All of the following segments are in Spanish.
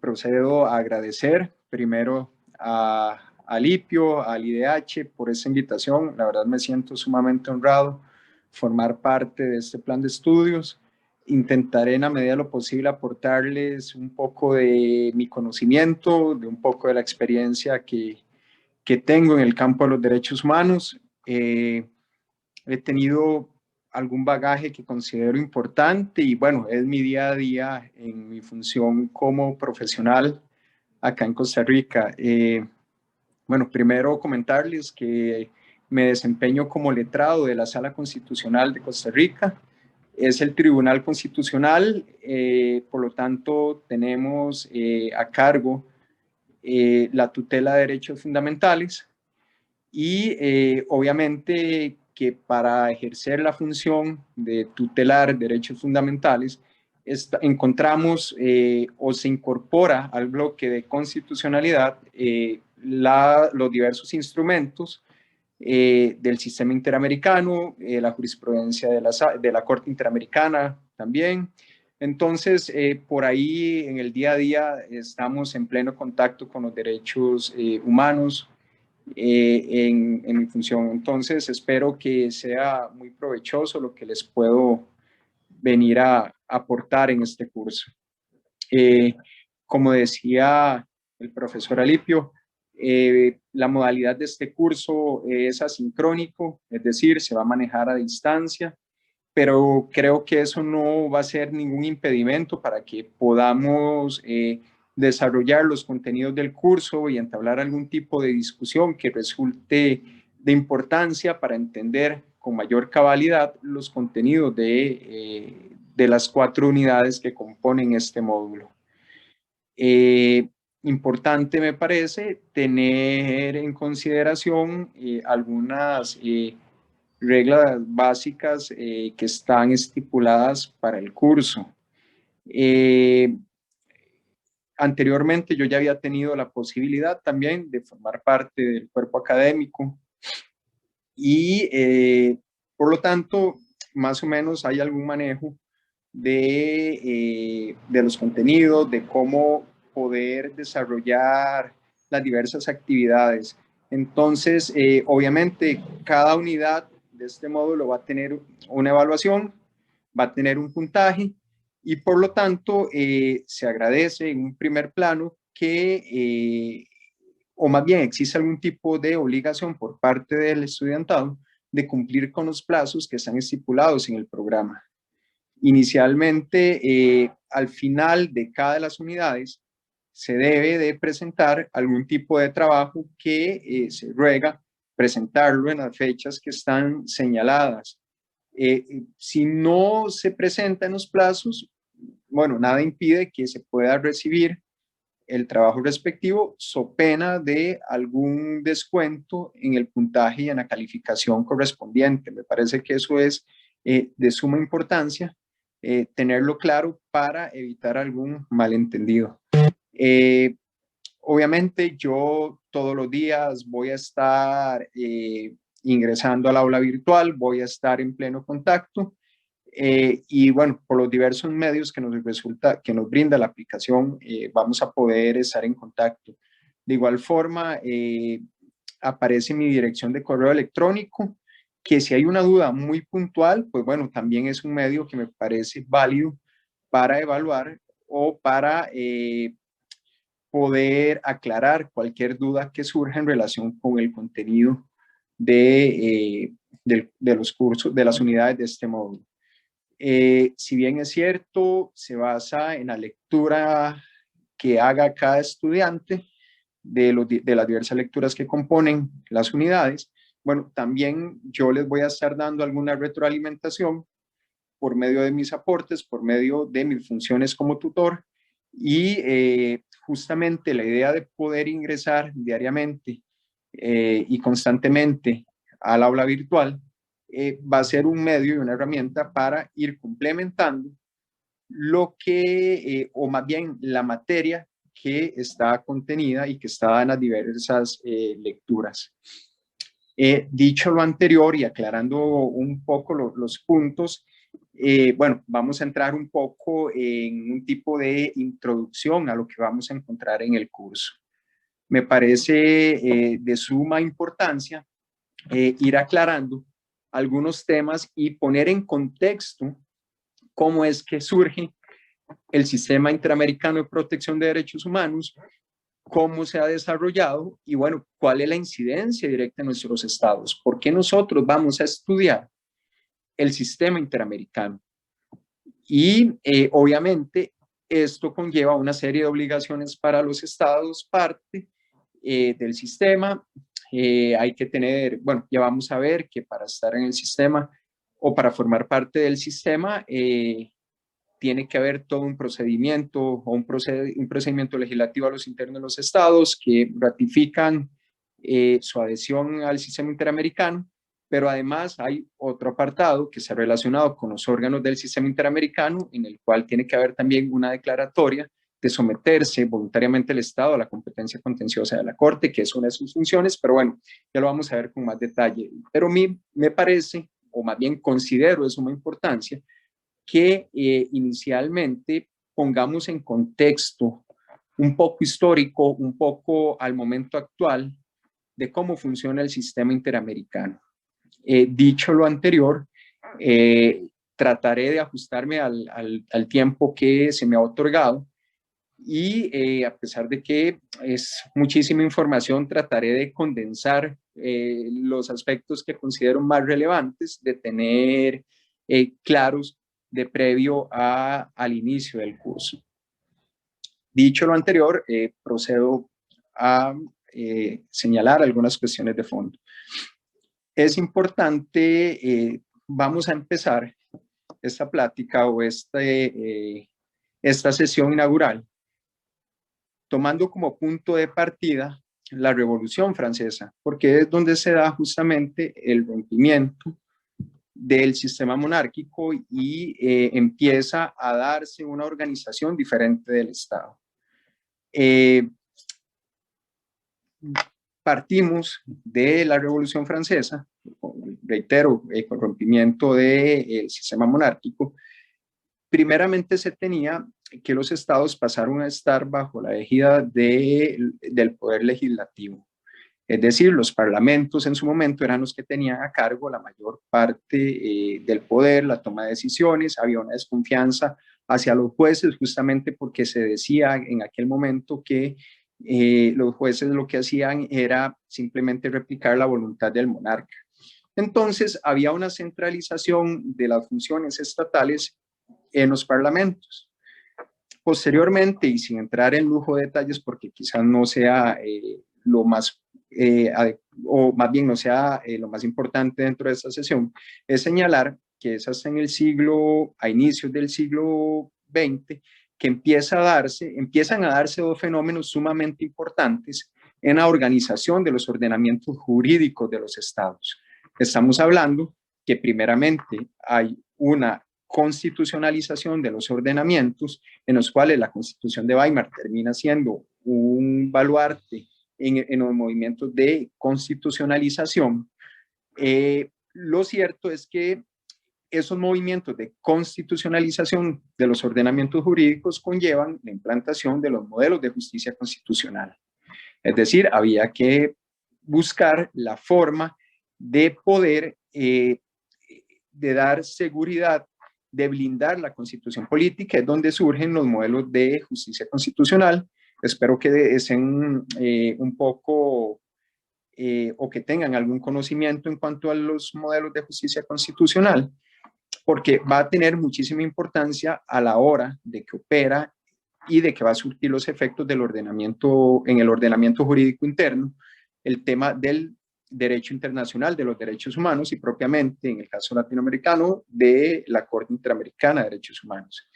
Procedo a agradecer primero a Lipio, al IDH por esa invitación. La verdad me siento sumamente honrado formar parte de este plan de estudios. Intentaré en la medida de lo posible aportarles un poco de mi conocimiento, de un poco de la experiencia que tengo en el campo de los derechos humanos. He tenido algún bagaje que considero importante y bueno, es mi día a día en mi función como profesional acá en Costa Rica. Bueno, primero comentarles que me desempeño como letrado de la Sala Constitucional de Costa Rica. Es el Tribunal Constitucional, por lo tanto tenemos a cargo la tutela de derechos fundamentales y obviamente que para ejercer la función de tutelar derechos fundamentales encontramos o se incorpora al bloque de constitucionalidad los diversos instrumentos del sistema interamericano, la jurisprudencia de la Corte Interamericana también. Entonces, por ahí en el día a día estamos en pleno contacto con los derechos humanos en mi función. Entonces, espero que sea muy provechoso lo que les puedo venir a aportar en este curso. Como decía el profesor Alipio, la modalidad de este curso es asincrónico, es decir, se va a manejar a distancia, pero creo que eso no va a ser ningún impedimento para que podamos desarrollar los contenidos del curso y entablar algún tipo de discusión que resulte de importancia para entender con mayor cabalidad los contenidos de las 4 unidades que componen este módulo. Importante me parece tener en consideración algunas reglas básicas que están estipuladas para el curso. Anteriormente yo ya había tenido la posibilidad también de formar parte del cuerpo académico y por lo tanto más o menos hay algún manejo de los contenidos, de cómo poder desarrollar las diversas actividades. Entonces, obviamente, cada unidad de este módulo va a tener una evaluación, va a tener un puntaje y por lo tanto se agradece en un primer plano o más bien existe algún tipo de obligación por parte del estudiantado de cumplir con los plazos que están estipulados en el programa. Inicialmente, al final de cada de las unidades, se debe de presentar algún tipo de trabajo que se ruega presentarlo en las fechas que están señaladas. Si no se presenta en los plazos, bueno, nada impide que se pueda recibir el trabajo respectivo, so pena de algún descuento en el puntaje y en la calificación correspondiente. Me parece que eso es de suma importancia tenerlo claro para evitar algún malentendido. Obviamente yo todos los días voy a estar ingresando al aula virtual, voy a estar en pleno contacto y bueno, por los diversos medios que nos brinda la aplicación, vamos a poder estar en contacto. De igual forma, aparece mi dirección de correo electrónico, que si hay una duda muy puntual, pues bueno, también es un medio que me parece válido para evaluar o para poder aclarar cualquier duda que surja en relación con el contenido de los cursos, de las unidades de este módulo. Si bien es cierto, se basa en la lectura que haga cada estudiante de las diversas lecturas que componen las unidades, bueno, también yo les voy a estar dando alguna retroalimentación por medio de mis aportes, por medio de mis funciones como tutor y justamente la idea de poder ingresar diariamente y constantemente al aula virtual va a ser un medio y una herramienta para ir complementando lo que, o más bien la materia que está contenida y que está en las diversas lecturas. Dicho lo anterior y aclarando un poco los puntos, Bueno, vamos a entrar un poco en un tipo de introducción a lo que vamos a encontrar en el curso. Me parece de suma importancia ir aclarando algunos temas y poner en contexto cómo es que surge el Sistema Interamericano de Protección de Derechos Humanos, cómo se ha desarrollado y, bueno, cuál es la incidencia directa en nuestros estados. ¿Por qué nosotros vamos a estudiar el sistema interamericano? Y obviamente esto conlleva una serie de obligaciones para los estados parte del sistema. Hay que tener, bueno, ya vamos a ver que para estar en el sistema o para formar parte del sistema tiene que haber todo un procedimiento o un procedimiento legislativo a los internos de los estados que ratifican su adhesión al sistema interamericano, pero además hay otro apartado que está relacionado con los órganos del sistema interamericano, en el cual tiene que haber también una declaratoria de someterse voluntariamente el Estado a la competencia contenciosa de la Corte, que es una de sus funciones, pero bueno, ya lo vamos a ver con más detalle. Pero a mí me parece, o más bien considero de suma importancia, que inicialmente pongamos en contexto un poco histórico, un poco al momento actual, de cómo funciona el sistema interamericano. Dicho lo anterior, trataré de ajustarme al tiempo que se me ha otorgado y a pesar de que es muchísima información, trataré de condensar los aspectos que considero más relevantes, de tener claros de previo al inicio del curso. Dicho lo anterior, procedo a señalar algunas cuestiones de fondo. Es importante, vamos a empezar esta plática o esta sesión inaugural tomando como punto de partida la Revolución Francesa, porque es donde se da justamente el rompimiento del sistema monárquico y empieza a darse una organización diferente del Estado. Partimos de la Revolución Francesa, reitero, el rompimiento del sistema monárquico. Primeramente se tenía que los estados pasaron a estar bajo la égida del poder legislativo. Es decir, los parlamentos en su momento eran los que tenían a cargo la mayor parte del poder, la toma de decisiones, había una desconfianza hacia los jueces justamente porque se decía en aquel momento que los jueces lo que hacían era simplemente replicar la voluntad del monarca. Entonces había una centralización de las funciones estatales en los parlamentos. Posteriormente, y sin entrar en lujo de detalles porque quizás no sea lo más, o más bien no sea lo más importante dentro de esta sesión, es señalar que es hasta en el siglo, a inicios del siglo XX, que empiezan a darse dos fenómenos sumamente importantes en la organización de los ordenamientos jurídicos de los estados. Estamos hablando que primeramente hay una constitucionalización de los ordenamientos, en los cuales la Constitución de Weimar termina siendo un baluarte en los movimientos de constitucionalización. Lo cierto es que esos movimientos de constitucionalización de los ordenamientos jurídicos conllevan la implantación de los modelos de justicia constitucional. Es decir, había que buscar la forma de poder de dar seguridad, de blindar la constitución política, es donde surgen los modelos de justicia constitucional. Espero que estén un poco o que tengan algún conocimiento en cuanto a los modelos de justicia constitucional, porque va a tener muchísima importancia a la hora de que opera y de que va a surtir los efectos del ordenamiento, en el ordenamiento jurídico interno, el tema del derecho internacional de los derechos humanos y propiamente, en el caso latinoamericano, de la Corte Interamericana de Derechos Humanos.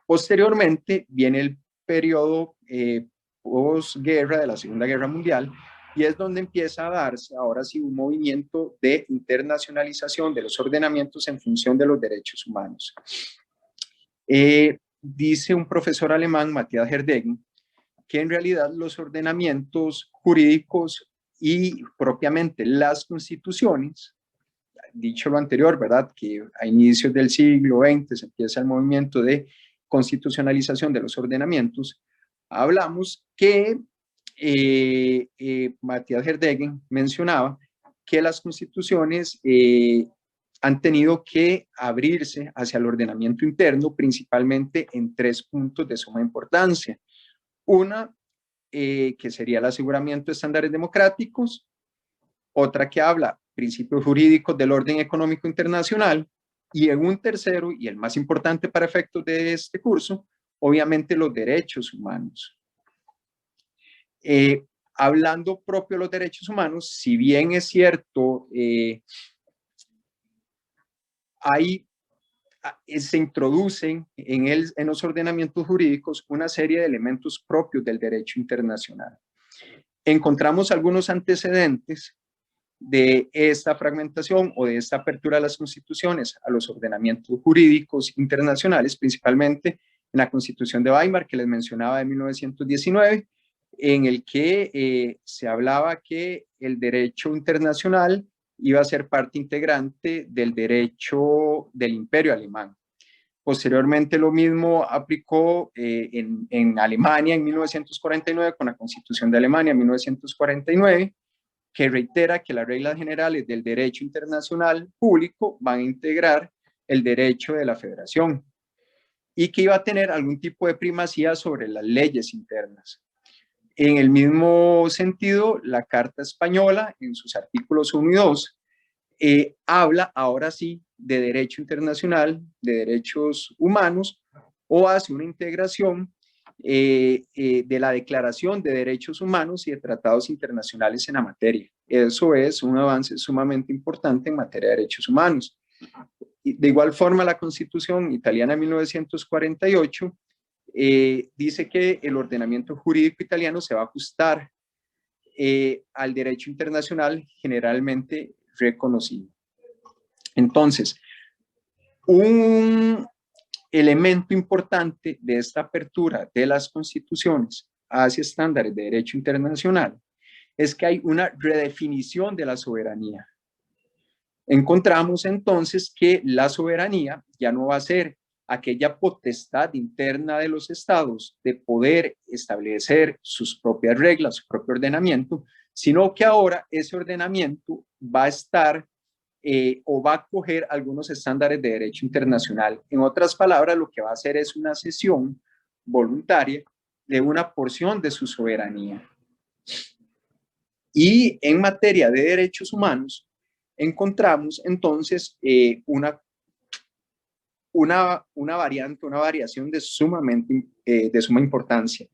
Posteriormente viene el periodo posguerra de la Segunda Guerra Mundial y es donde empieza a darse ahora sí un movimiento de internacionalización de los ordenamientos en función de los derechos humanos. Dice un profesor alemán, Matthias Herdegen, que en realidad los ordenamientos jurídicos y propiamente las constituciones dicho lo anterior, ¿verdad? Que a inicios del siglo XX se empieza el movimiento de constitucionalización de los ordenamientos, hablamos que Matías Herdegen mencionaba que las constituciones han tenido que abrirse hacia el ordenamiento interno, principalmente en 3 puntos de suma importancia. Una, que sería el aseguramiento de estándares democráticos; otra que habla principios jurídicos del orden económico internacional; y en un tercero, y el más importante para efectos de este curso, obviamente los derechos humanos. Hablando propio de los derechos humanos, si bien es cierto, se introducen en los ordenamientos jurídicos una serie de elementos propios del derecho internacional. Encontramos algunos antecedentes de esta fragmentación o de esta apertura de las constituciones a los ordenamientos jurídicos internacionales, principalmente en la Constitución de Weimar, que les mencionaba, de 1919, en el que se hablaba que el derecho internacional iba a ser parte integrante del derecho del Imperio Alemán. Posteriormente lo mismo aplicó en Alemania en 1949 con la Constitución de Alemania en 1949, que reitera que las reglas generales del derecho internacional público van a integrar el derecho de la federación y que iba a tener algún tipo de primacía sobre las leyes internas. En el mismo sentido, la Carta Española, en sus artículos 1 y 2, habla ahora sí de derecho internacional, de derechos humanos, o hace una integración de la Declaración de Derechos Humanos y de tratados internacionales en la materia. Eso es un avance sumamente importante en materia de derechos humanos. De igual forma, la Constitución italiana de 1948 dice que el ordenamiento jurídico italiano se va a ajustar al derecho internacional generalmente reconocido. Entonces, un elemento importante de esta apertura de las constituciones hacia estándares de derecho internacional es que hay una redefinición de la soberanía. Encontramos entonces que la soberanía ya no va a ser aquella potestad interna de los estados de poder establecer sus propias reglas, su propio ordenamiento, sino que ahora ese ordenamiento va a estar o va a acoger algunos estándares de derecho internacional. En otras palabras, lo que va a hacer es una cesión voluntaria de una porción de su soberanía. Y en materia de derechos humanos, encontramos entonces una variante, una variación de suma importancia.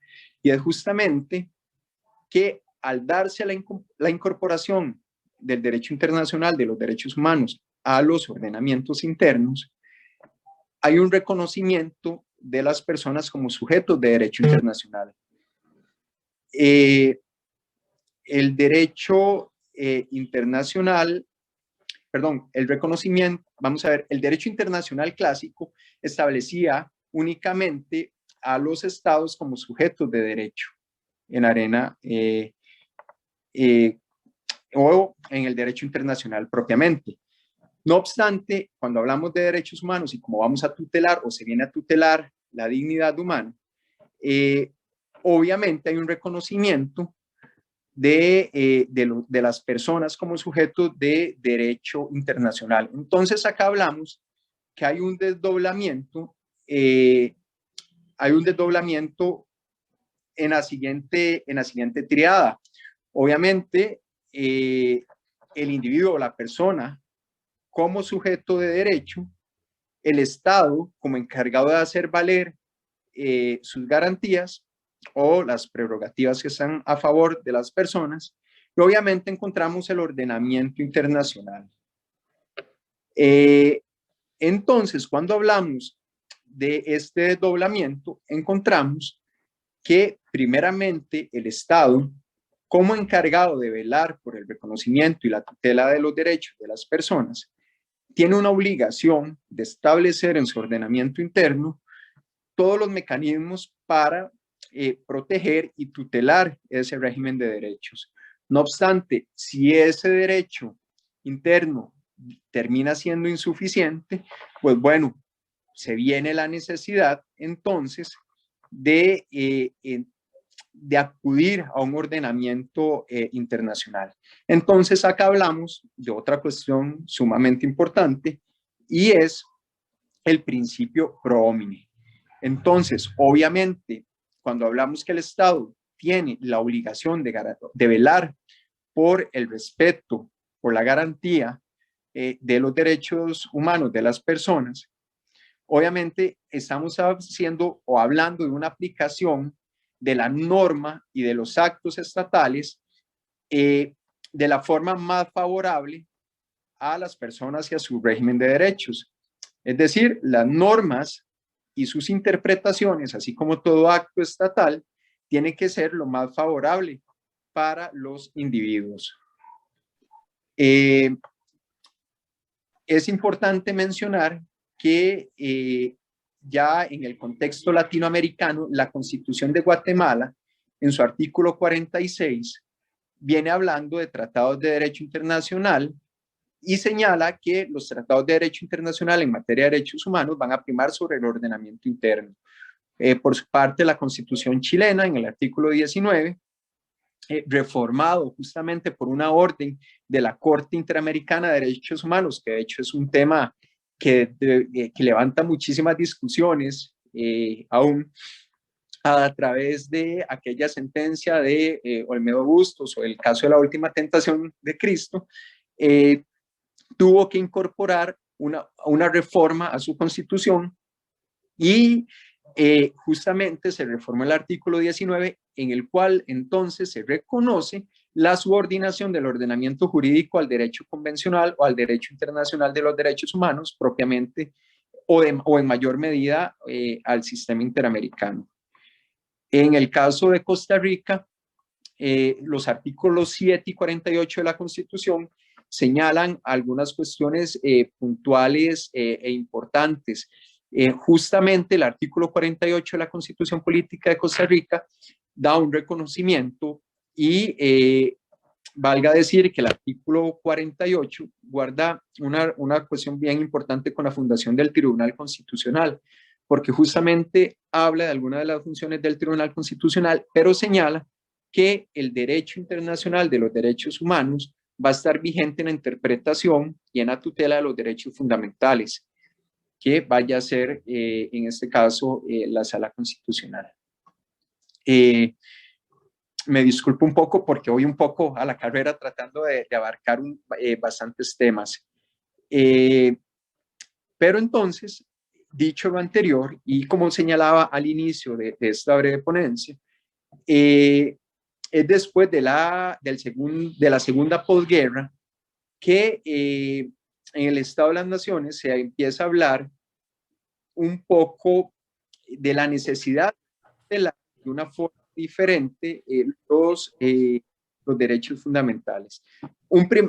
Y es justamente que al darse la incorporación del derecho internacional, de los derechos humanos, a los ordenamientos internos, hay un reconocimiento de las personas como sujetos de derecho internacional. El derecho internacional, perdón, el reconocimiento, vamos a ver, el derecho internacional clásico establecía únicamente a los estados como sujetos de derecho en arena o en el derecho internacional propiamente. No obstante, cuando hablamos de derechos humanos y como vamos a tutelar o se viene a tutelar la dignidad humana, obviamente hay un reconocimiento de las personas como sujetos de derecho internacional. Entonces acá hablamos que hay un desdoblamiento en la siguiente triada. Obviamente, el individuo o la persona como sujeto de derecho, el Estado como encargado de hacer valer sus garantías o las prerrogativas que están a favor de las personas, y obviamente encontramos el ordenamiento internacional. Entonces, cuando hablamos de este desdoblamiento, encontramos que primeramente el Estado, como encargado de velar por el reconocimiento y la tutela de los derechos de las personas, tiene una obligación de establecer en su ordenamiento interno todos los mecanismos para proteger y tutelar ese régimen de derechos. No obstante, si ese derecho interno termina siendo insuficiente, pues bueno, se viene la necesidad entonces de acudir a un ordenamiento internacional. Entonces acá hablamos de otra cuestión sumamente importante y es el principio pro homine. Entonces, obviamente, cuando hablamos que el Estado tiene la obligación de velar por el respeto, por la garantía de los derechos humanos de las personas, obviamente estamos haciendo o hablando de una aplicación de la norma y de los actos estatales de la forma más favorable a las personas y a su régimen de derechos. Es decir, las normas y sus interpretaciones, así como todo acto estatal, tiene que ser lo más favorable para los individuos. Es importante mencionar que ya en el contexto latinoamericano, la Constitución de Guatemala, en su artículo 46, viene hablando de tratados de derecho internacional y señala que los tratados de derecho internacional en materia de derechos humanos van a primar sobre el ordenamiento interno. Por su parte, la Constitución chilena, en el artículo 19, reformado justamente por una orden de la Corte Interamericana de Derechos Humanos, que de hecho es un tema que levanta muchísimas discusiones aún, a través de aquella sentencia de Olmedo Bustos o el caso de la última tentación de Cristo, tuvo que incorporar una reforma a su constitución y justamente se reformó el artículo 19 en el cual entonces se reconoce la subordinación del ordenamiento jurídico al derecho convencional o al derecho internacional de los derechos humanos propiamente o en mayor medida al sistema interamericano. En el caso de Costa Rica, los artículos 7 y 48 de la Constitución señalan algunas cuestiones puntuales e importantes. Justamente el artículo 48 de la Constitución Política de Costa Rica da un reconocimiento y valga decir que el artículo 48 guarda una cuestión bien importante con la fundación del Tribunal Constitucional, porque justamente habla de algunas de las funciones del Tribunal Constitucional, pero señala que el derecho internacional de los derechos humanos va a estar vigente en la interpretación y en la tutela de los derechos fundamentales, que vaya a ser, en este caso, la Sala Constitucional. Me disculpo un poco porque voy un poco a la carrera tratando de abarcar bastantes temas. Pero entonces, dicho lo anterior, y como señalaba al inicio de esta breve ponencia, es después de la segunda posguerra que en el Estado de las Naciones se empieza a hablar un poco de la necesidad de una forma diferente los derechos fundamentales.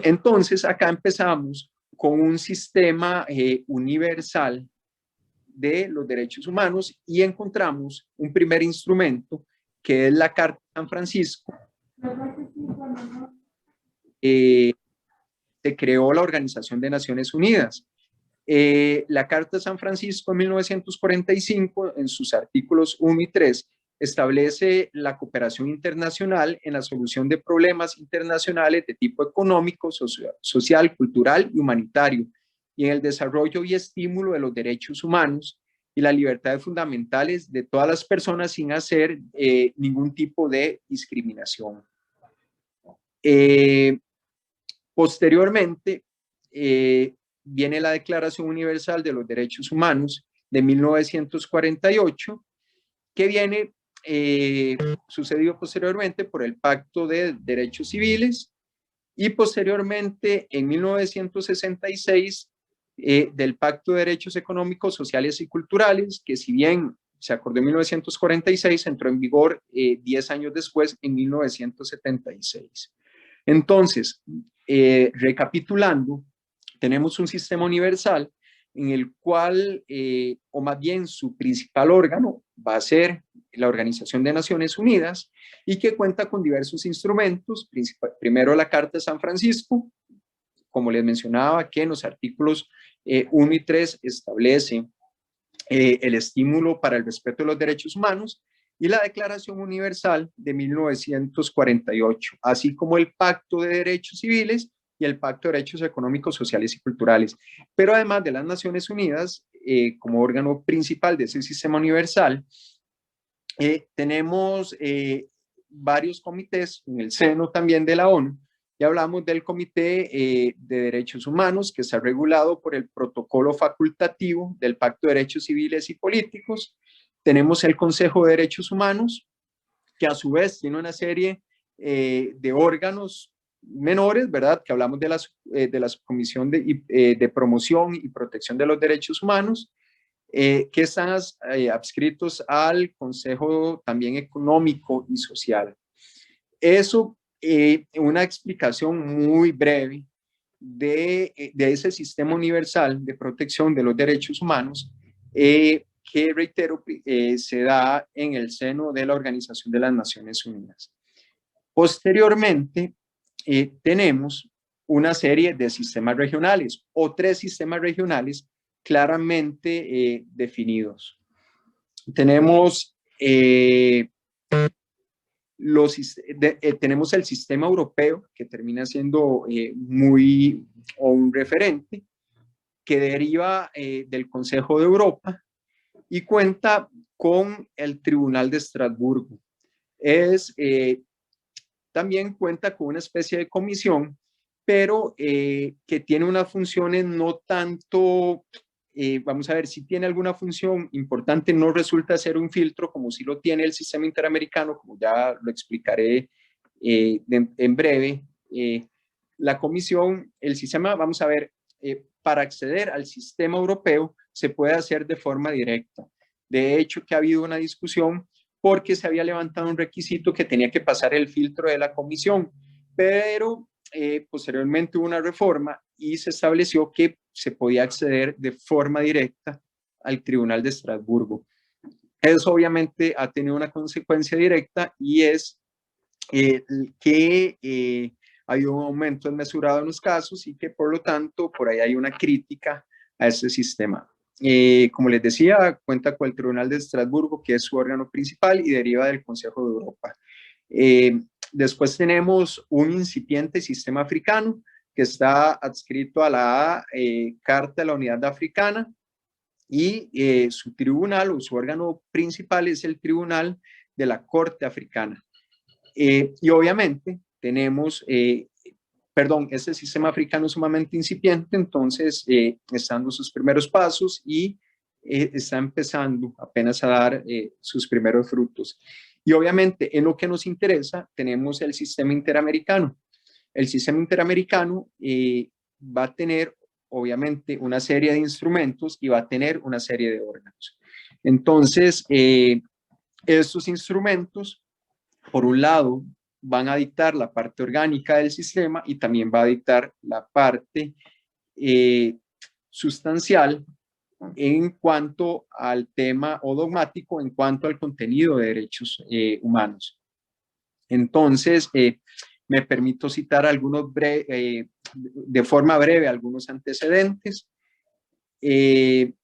Entonces, acá empezamos con un sistema universal de los derechos humanos y encontramos un primer instrumento que es la Carta de San Francisco. Se creó la Organización de Naciones Unidas. La Carta de San Francisco en 1945, en sus artículos 1 y 3, establece la cooperación internacional en la solución de problemas internacionales de tipo económico, social, cultural y humanitario, y en el desarrollo y estímulo de los derechos humanos y las libertades fundamentales de todas las personas sin hacer ningún tipo de discriminación. Posteriormente, viene la Declaración Universal de los Derechos Humanos de 1948, que viene sucedido posteriormente por el Pacto de Derechos Civiles y posteriormente en 1966 del Pacto de Derechos Económicos, Sociales y Culturales, que si bien se acordó en 1946, entró en vigor 10 años después, en 1976. Entonces, recapitulando, tenemos un sistema universal en el cual, o más bien su principal órgano va a ser la Organización de Naciones Unidas y que cuenta con diversos instrumentos, primero la Carta de San Francisco, como les mencionaba, que en los artículos 1 y 3 establece el estímulo para el respeto de los derechos humanos, y la Declaración Universal de 1948, así como el Pacto de Derechos Civiles y el Pacto de Derechos Económicos, Sociales y Culturales. Pero además de las Naciones Unidas, como órgano principal de ese sistema universal, tenemos varios comités en el seno también de la ONU. Ya hablamos del Comité de Derechos Humanos, que está regulado por el protocolo facultativo del Pacto de Derechos Civiles y Políticos. Tenemos el Consejo de Derechos Humanos, que a su vez tiene una serie de órganos menores, ¿verdad? Que hablamos de la Subcomisión de Promoción y Protección de los Derechos Humanos, que están adscritos al Consejo también Económico y Social. Eso, una explicación muy breve de ese sistema universal de protección de los derechos humanos, que reitero, se da en el seno de la Organización de las Naciones Unidas. Posteriormente, tenemos una serie de sistemas regionales o 3 sistemas regionales claramente definidos. Tenemos tenemos el sistema europeo, que termina siendo un referente, que deriva del Consejo de Europa y cuenta con el Tribunal de Estrasburgo. También cuenta con una especie de comisión, pero que tiene unas funciones no tanto, vamos a ver, si tiene alguna función importante, no resulta ser un filtro como si lo tiene el sistema interamericano, como ya lo explicaré en breve. La comisión, el sistema, vamos a ver, para acceder al sistema europeo se puede hacer de forma directa. De hecho, que ha habido una discusión porque se había levantado un requisito que tenía que pasar el filtro de la comisión, pero posteriormente hubo una reforma y se estableció que se podía acceder de forma directa al Tribunal de Estrasburgo. Eso obviamente ha tenido una consecuencia directa, y es que ha habido un aumento desmesurado en los casos y que por lo tanto por ahí hay una crítica a ese sistema. Como les decía, cuenta con el Tribunal de Estrasburgo, que es su órgano principal y deriva del Consejo de Europa. Después tenemos un incipiente sistema africano que está adscrito a la Carta de la Unidad Africana, y su tribunal o su órgano principal es el Tribunal de la Corte Africana. Y obviamente tenemos, este sistema africano es sumamente incipiente, entonces está dando sus primeros pasos y está empezando apenas a dar sus primeros frutos. Y obviamente en lo que nos interesa tenemos el sistema interamericano. El sistema interamericano va a tener obviamente una serie de instrumentos y va a tener una serie de órganos. Entonces, estos instrumentos, por un lado, van a dictar la parte orgánica del sistema y también va a dictar la parte sustancial en cuanto al tema, o dogmático en cuanto al contenido de derechos humanos. Entonces, me permito citar de forma breve algunos antecedentes. En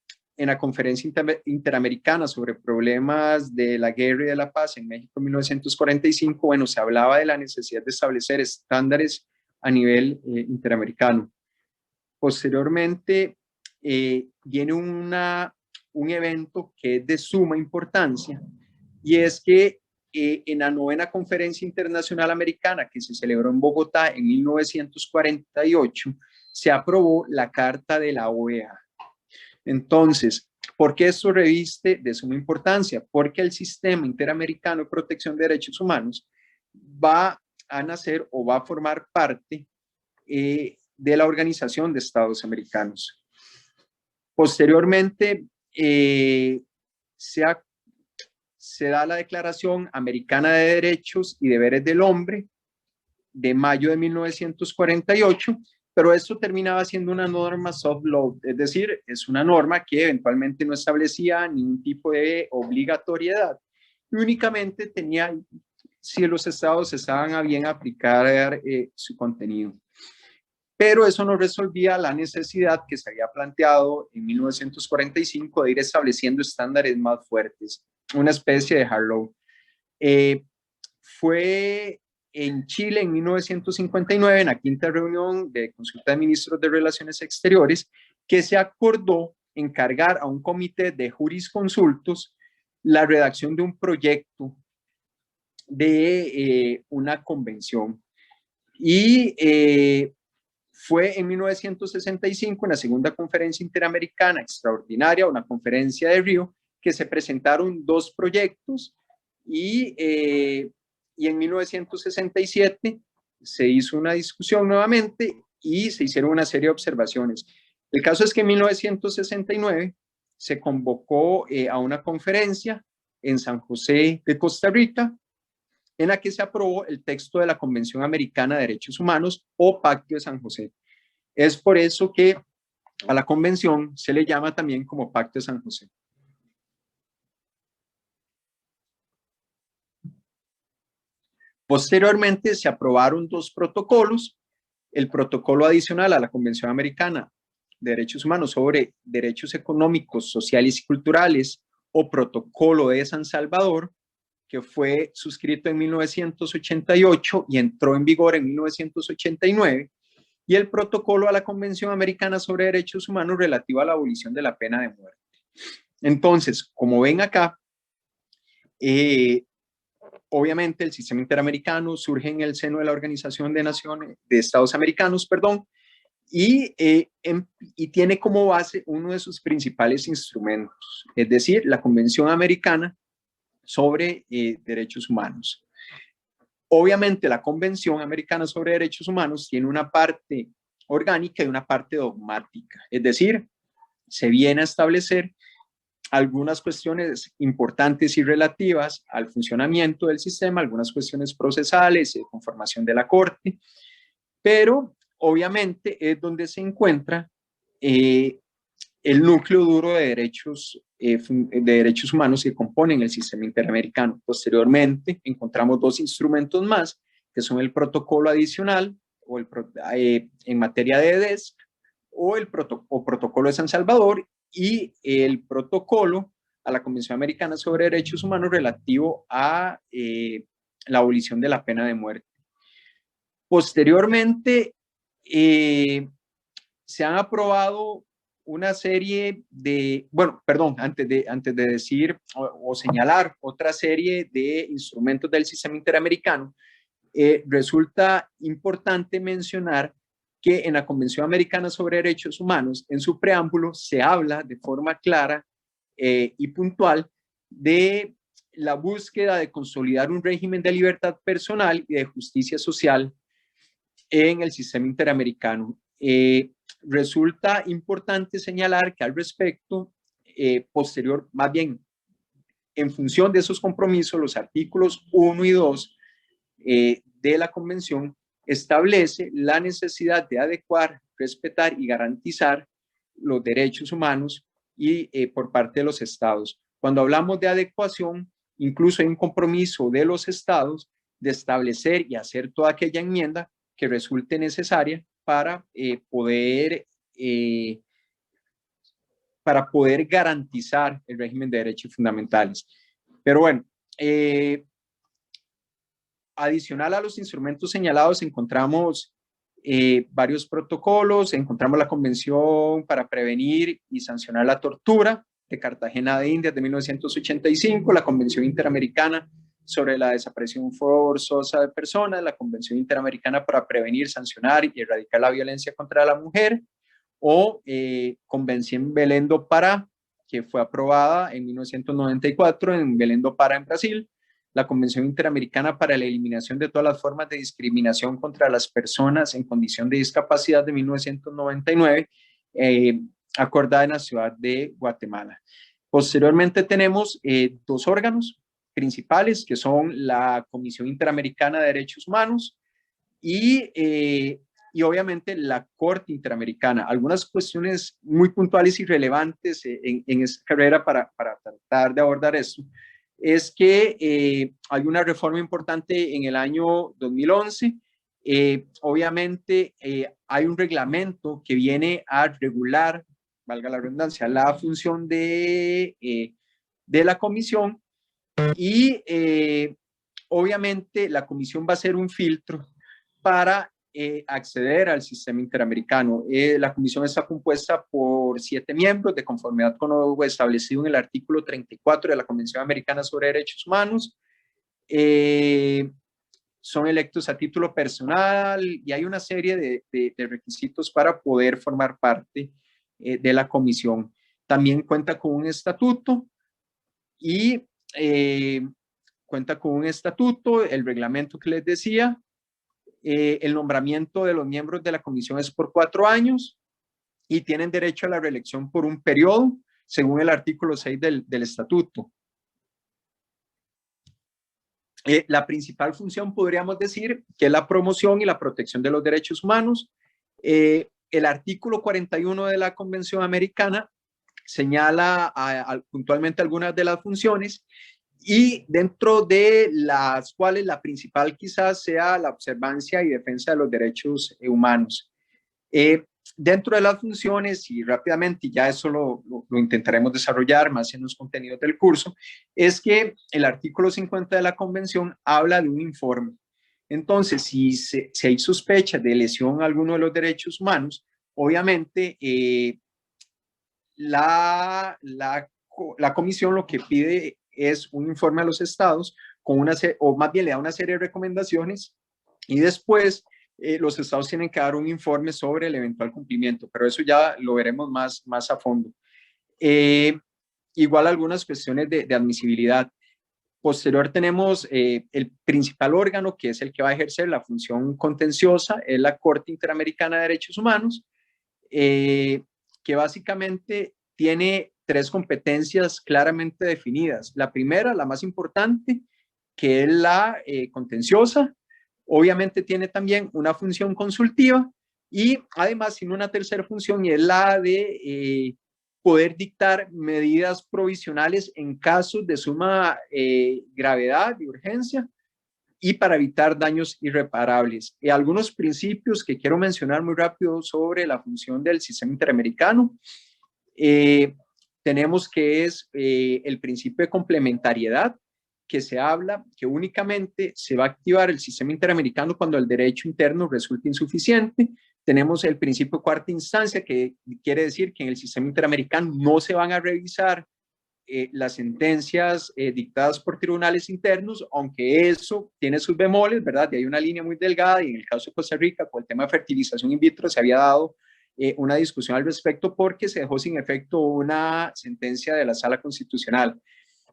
la Conferencia Interamericana sobre Problemas de la Guerra y de la Paz en México en 1945, bueno, se hablaba de la necesidad de establecer estándares a nivel interamericano. Posteriormente, viene un evento que es de suma importancia, y es que en la 9ª Conferencia Internacional Americana, que se celebró en Bogotá en 1948, se aprobó la Carta de la OEA. Entonces, ¿por qué esto reviste de suma importancia? Porque el Sistema Interamericano de Protección de Derechos Humanos va a nacer o va a formar parte de la Organización de Estados Americanos. Posteriormente, se da la Declaración Americana de Derechos y Deberes del Hombre de mayo de 1948, pero esto terminaba siendo una norma soft law, es decir, es una norma que eventualmente no establecía ningún tipo de obligatoriedad, y únicamente tenía si los estados estaban a bien aplicar su contenido. pero eso no resolvía la necesidad que se había planteado en 1945 de ir estableciendo estándares más fuertes, una especie de hard law. Fue en Chile en 1959, en la quinta reunión de consulta de ministros de Relaciones Exteriores, que se acordó encargar a un comité de jurisconsultos la redacción de un proyecto de una convención. Y fue en 1965, en la segunda conferencia interamericana extraordinaria, una conferencia de Río, que se presentaron dos proyectos y en 1967 se hizo una discusión nuevamente y se hicieron una serie de observaciones. El caso es que en 1969 se convocó a una conferencia en San José de Costa Rica, en la que se aprobó el texto de la Convención Americana de Derechos Humanos o Pacto de San José. Es por eso que a la convención se le llama también como Pacto de San José. Posteriormente se aprobaron dos protocolos, el protocolo adicional a la Convención Americana de Derechos Humanos sobre Derechos Económicos, Sociales y Culturales o Protocolo de San Salvador, que fue suscrito en 1988 y entró en vigor en 1989, y el protocolo a la Convención Americana sobre Derechos Humanos relativo a la abolición de la pena de muerte. Entonces, como ven acá, obviamente el sistema interamericano surge en el seno de la Organización de Naciones, de Estados Americanos, perdón, y tiene como base uno de sus principales instrumentos, es decir, la Convención Americana sobre Derechos Humanos. Obviamente la Convención Americana sobre Derechos Humanos tiene una parte orgánica y una parte dogmática, es decir, se viene a establecer algunas cuestiones importantes y relativas al funcionamiento del sistema, algunas cuestiones procesales, conformación de la Corte, pero obviamente es donde se encuentra el núcleo duro de derechos humanos que componen el sistema interamericano. Posteriormente encontramos dos instrumentos más, que son el protocolo adicional o en materia de EDESC o protocolo de San Salvador y el protocolo a la Convención Americana sobre Derechos Humanos relativo a la abolición de la pena de muerte. Posteriormente, se han aprobado una serie de, bueno, perdón, antes de decir o señalar otra serie de instrumentos del sistema interamericano, resulta importante mencionar que en la Convención Americana sobre Derechos Humanos, en su preámbulo, se habla de forma clara y puntual de la búsqueda de consolidar un régimen de libertad personal y de justicia social en el sistema interamericano. Resulta importante señalar que al respecto, más bien, en función de esos compromisos, los artículos 1 y 2 de la Convención establece la necesidad de adecuar, respetar y garantizar los derechos humanos y por parte de los estados. Cuando hablamos de adecuación, incluso hay un compromiso de los estados de establecer y hacer toda aquella enmienda que resulte necesaria para poder garantizar el régimen de derechos fundamentales. Pero bueno, adicional a los instrumentos señalados, encontramos varios protocolos, encontramos la Convención para Prevenir y Sancionar la Tortura de Cartagena de Indias de 1985, la Convención Interamericana sobre la Desaparición Forzosa de Personas, la Convención Interamericana para Prevenir, Sancionar y Erradicar la Violencia contra la Mujer, o Convención Belém do Pará, que fue aprobada en 1994 en Belém do Pará, en Brasil, la Convención Interamericana para la Eliminación de todas las formas de discriminación contra las personas en condición de discapacidad de 1999, acordada en la ciudad de Guatemala. Posteriormente tenemos dos órganos principales, que son la Comisión Interamericana de Derechos Humanos y obviamente la Corte Interamericana. Algunas cuestiones muy puntuales y relevantes en esta carrera para tratar de abordar esto es que hay una reforma importante en el año 2011 Obviamente hay un reglamento que viene a regular, valga la redundancia, la función de la comisión y obviamente la comisión va a ser un filtro para acceder al sistema interamericano. La comisión está compuesta por 7 miembros de conformidad con lo establecido en el artículo 34 de la Convención Americana sobre Derechos Humanos. Son electos a título personal y hay una serie de requisitos para poder formar parte de la comisión. También cuenta con un estatuto y el reglamento que les decía. El nombramiento de los miembros de la comisión es por 4 años y tienen derecho a la reelección por un periodo, según el artículo 6 del estatuto. La principal función, podríamos decir, que es la promoción y la protección de los derechos humanos. El artículo 41 de la Convención Americana señala puntualmente algunas de las funciones y dentro de las cuales la principal quizás sea la observancia y defensa de los derechos humanos. Dentro de las funciones, y rápidamente, ya eso lo intentaremos desarrollar más en los contenidos del curso, es que el artículo 50 de la Convención habla de un informe. Entonces, si hay sospecha de lesión a alguno de los derechos humanos, obviamente la comisión lo que pide es un informe a los estados, o más bien le da una serie de recomendaciones y después los estados tienen que dar un informe sobre el eventual cumplimiento, pero eso ya lo veremos más a fondo. Igual algunas cuestiones de admisibilidad. Posterior tenemos el principal órgano, que es el que va a ejercer la función contenciosa, es la Corte Interamericana de Derechos Humanos, que básicamente tiene 3 competencias claramente definidas. La primera, la más importante, que es la contenciosa. Obviamente tiene también una función consultiva y además tiene una tercera función y es la de poder dictar medidas provisionales en casos de suma gravedad y urgencia y para evitar daños irreparables. Algunos principios que quiero mencionar muy rápido sobre la función del sistema interamericano. Tenemos que es el principio de complementariedad, que se habla que únicamente se va a activar el sistema interamericano cuando el derecho interno resulte insuficiente. Tenemos el principio de cuarta instancia, que quiere decir que en el sistema interamericano no se van a revisar las sentencias dictadas por tribunales internos, aunque eso tiene sus bemoles, ¿verdad? Y hay una línea muy delgada, y en el caso de Costa Rica, con el tema de fertilización in vitro, se había dado una discusión al respecto porque se dejó sin efecto una sentencia de la Sala Constitucional.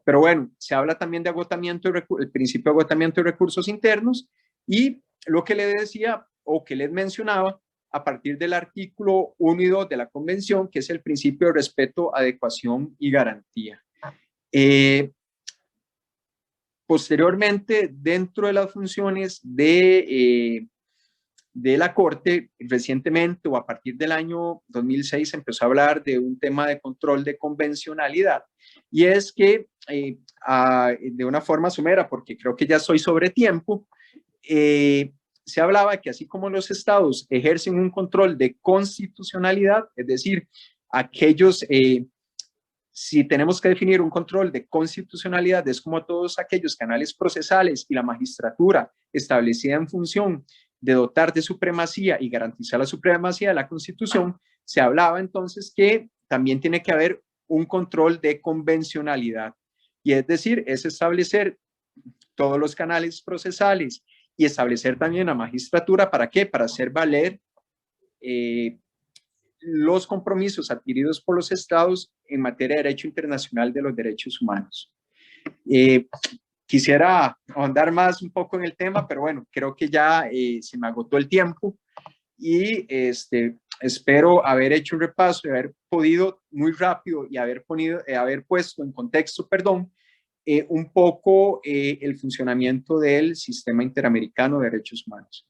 Pero bueno, se habla también de agotamiento, el principio de agotamiento de recursos internos y lo que le decía o que les mencionaba a partir del artículo 1 y 2 de la Convención, que es el principio de respeto, adecuación y garantía. Posteriormente, dentro de las funciones de la Corte, recientemente o a partir del año 2006 se empezó a hablar de un tema de control de convencionalidad, y es que de una forma somera, porque creo que ya estoy sobre tiempo, se hablaba que así como los estados ejercen un control de constitucionalidad, es decir, aquellos, si tenemos que definir un control de constitucionalidad, es como todos aquellos canales procesales y la magistratura establecida en función de dotar de supremacía y garantizar la supremacía de la Constitución, se hablaba entonces que también tiene que haber un control de convencionalidad, y es decir, es establecer todos los canales procesales y establecer también la magistratura, ¿para qué? Para hacer valer los compromisos adquiridos por los estados en materia de derecho internacional de los derechos humanos. Quisiera ahondar más un poco en el tema, pero bueno, creo que ya se me agotó el tiempo y espero haber hecho un repaso y haber podido muy rápido y haber puesto en contexto, un poco el funcionamiento del sistema interamericano de derechos humanos.